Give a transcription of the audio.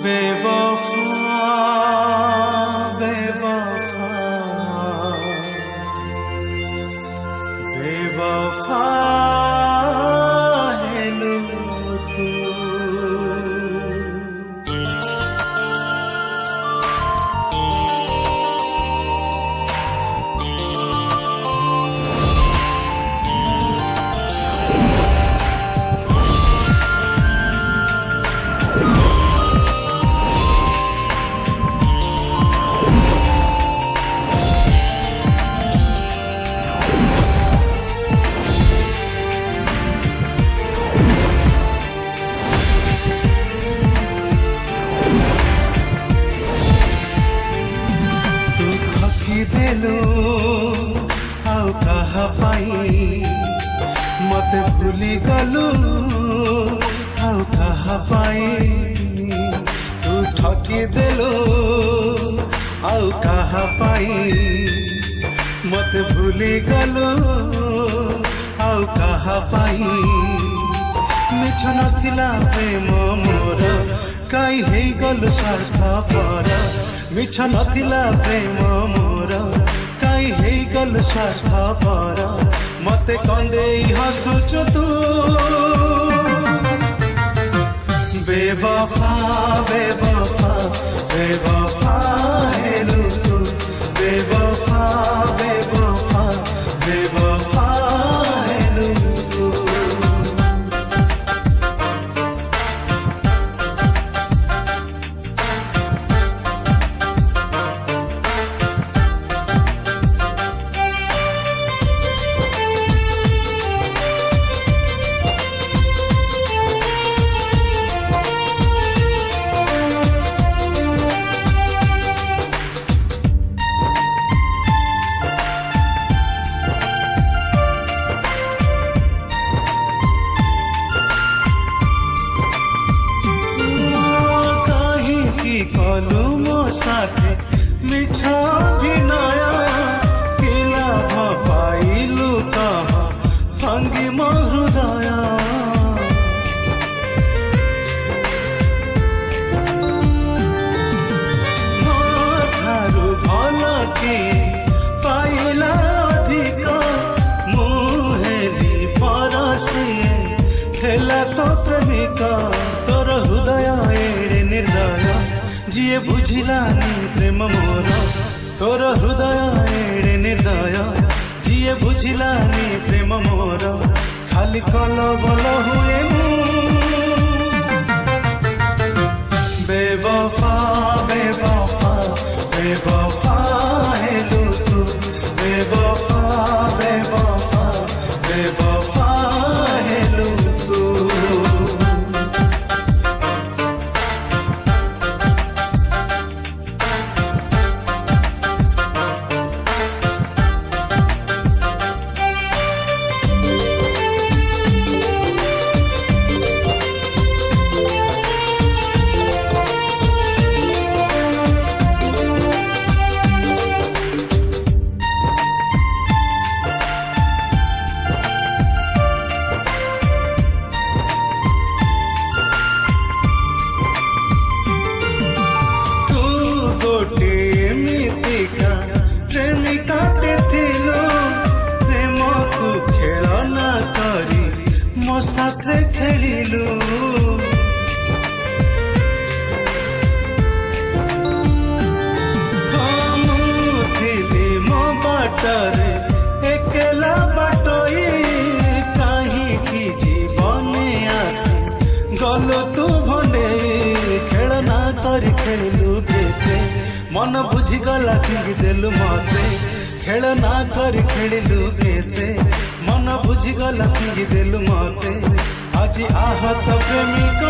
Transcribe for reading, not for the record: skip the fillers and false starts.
बेवफा बेवफा बेवफा है लो तू। देलो आउ कहा पाई मते भूली गलु आउ कहा पाई तू ठकी देलो आउ कहा पाई मते भूली गलु आउ कहा पाई मिछ नथिला प्रेम मोर काई हे गलु स्वार्थपर मिछ नथिला प्रेम मोर काई हे गलु स्वार्थपर मते कंदेई हसुचु तू। बेवफा बेवफा बेवफा हेलु तू बेवफा बेवफा बेवफा हेलु तू। कलु मो साथे मिछ अभिनय कि लाभ पाइलु कह भंगी मो हृदय। मो ठारु भल कि पाइला अधिक मुहेली परसिए खेला तो प्रेमिक तोर हृदय एड़े निर्दय जिए बुझिलानी प्रेम मोर तोर हृदय एड़े निर्दय जिए बुझिलानी प्रेम मोर खाली कल बल हुए बेवफा बेवफा बेवफा हेलु तू बेवफा बेवफा बेवफा हेलु तू। प्रेमिका थिलु प्रेम को खेलना करी मो साथे खेलिलु मुथिली मो बाटरे एकेला बाटोई कहीं की जीवन आसी गलो तू भंडे खेलना करी खेलु केते मन बुझीगला फिंगी देलु मते खेलना करी खेलिलु केते मन बुझीगला फिंगी देलु मते आज आहत प्रेमिक